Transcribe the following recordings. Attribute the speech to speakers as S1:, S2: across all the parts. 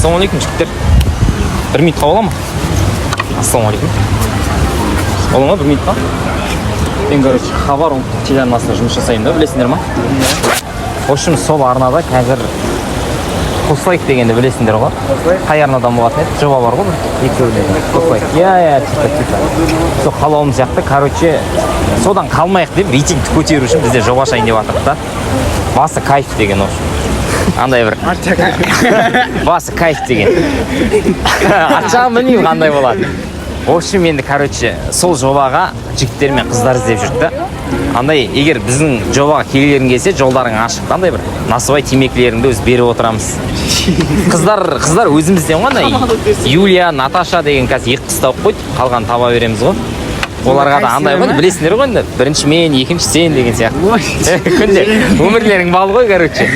S1: Ассалаумағалейкум жігіттер. 1 минутқа бола ма? Ассалаумағалейкум. Бола ма 1 минутқа? Мен, короче, хабар телеарнасында жұмыс жасаймын да, білесіңдер ма? В общем, сол арнада қазір Қослайк дегенді білесіңдер ғой? Қай арнадан болатын еді? Жоба бар ғой? Қослайк. Я, типа. Сол қалауым сияқты, короче, содан қалмайық деп рейтингті көтеру үшін бізде жоба ашайын деп жатырмық та. Басы кайф деген ол. Андай бір. Басы кайф деген. Ача білмеймін қандай болады. В общем, енді, короче, сол жобаға жігіттер мен қыздар іздеп жүрді. Андай, егер біздің жобаға келгілерің келсе, жолдарың ашық. Андай бір насыбай темекілеріңді өз беріп отырамыз. Қыздар өзімізден ғой, Юлия, Наташа деген қазір 2 қыз тауып қойды. Қалған таба береміз ғой. Оларға да андай ғой, білесіңдер ғой енді. Бірінші мен, екінші сен деген сияқты. Күнде өмірлерің бал ғой, короче.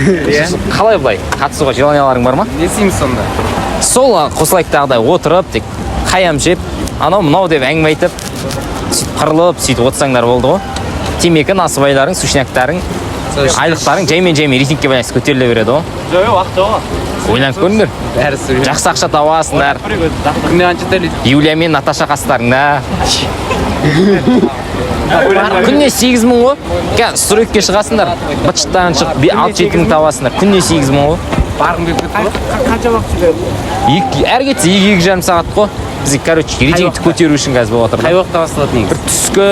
S1: Қалай бұлай? Қатысуға желанияларың бар ма?
S2: Не істейміз сонда?
S1: Сол Қослайктағыдай отырып, тек қаям жеп, анау мынау деп әңгіме айтып, қырылып, сөйтіп отырсаңдар болды ғой. Темекі, насыбайларың, сушняктарың, айлықтарың жаймен рейтингке байланысты көтеріле береді ғой.
S2: Жоқ, уақыт жоқ.
S1: Ойланып көріңдер. Жақсы ақша табасыңдар.
S2: Күнде қанша төлейді?
S1: Юлия мен Наташа қастарыңда. Күнне 8 мың ғой. Стройкке шығасыңдар. Бытшыттан шығып 6-7 мың табасыңдар. Күнне 8 мың ғой.
S2: Барғым келіп кетті ғой. Қанша уақыт жүреді?
S1: Әр кетсе 2-2,5 сағат қой. Біз, короче, рейтингті көтеру үшін қазір болып отыр.
S2: Қай уақытта басталады негізі?
S1: Бір түскі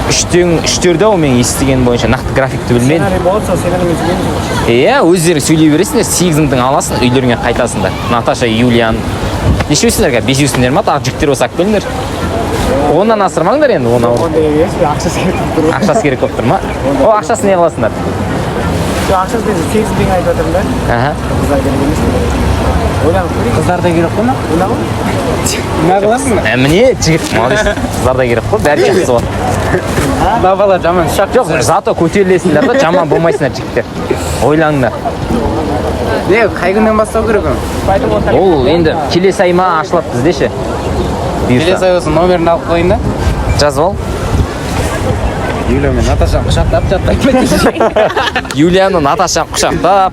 S1: 3-терде ол мен естіген бойынша нақты графикті білмедім. Иә, өздері сөйлей бересіңдер, 8 мыңдың аласың, үйлеріңе қайтасыңдар. Наташа, Юлиян. Неше өсіңдер ға? 5 өсіңдер ма? Тағы жігіттер болсақ келіңдер. Оннан асырмаңдар енді, оны. Ақшасы керек болып тұр ма? О, ақшасы не қыласыңдар?
S3: Ақшасы мен 8 мың айтып жатырмын да. Қыздар да керек қой ма?
S2: Не қыласың ба?
S1: Міне, жігіт, молодец. Қыздар да керек қой, бәрі жақсы болады.
S2: Бала жаман шақ.
S1: Жоқ, зато көтерілесіңдер да, жаман болмайсыңдар жігіттер. Ойлаңдар.
S2: Не, қай күннен бастау керек оны?
S1: Ол енді келесі ай ма ашылады бізде ше.
S2: Келесі ай болсын номерін алып қойын да.
S1: Жазып ал.
S2: Юлия мен Наташа құшақтап жатты.
S1: Юлияны Наташа құшақтап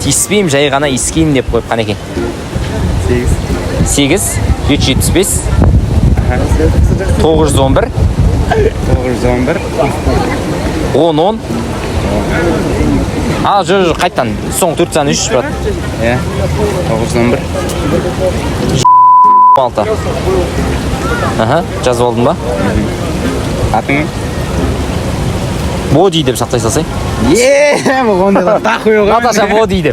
S1: тиіспеймін, жай ғана иіскеймін деп қойып қан екен. 8 775 911
S2: 911
S1: 10 жоқ, қайттан соң 4 саны 3 брат.
S2: 911
S1: 6. Жазып алдың ба?
S2: Атың?
S1: Боди деп сақтай салсай.
S2: Бұл онда тақуы ғой.
S1: Наташа Боди деп.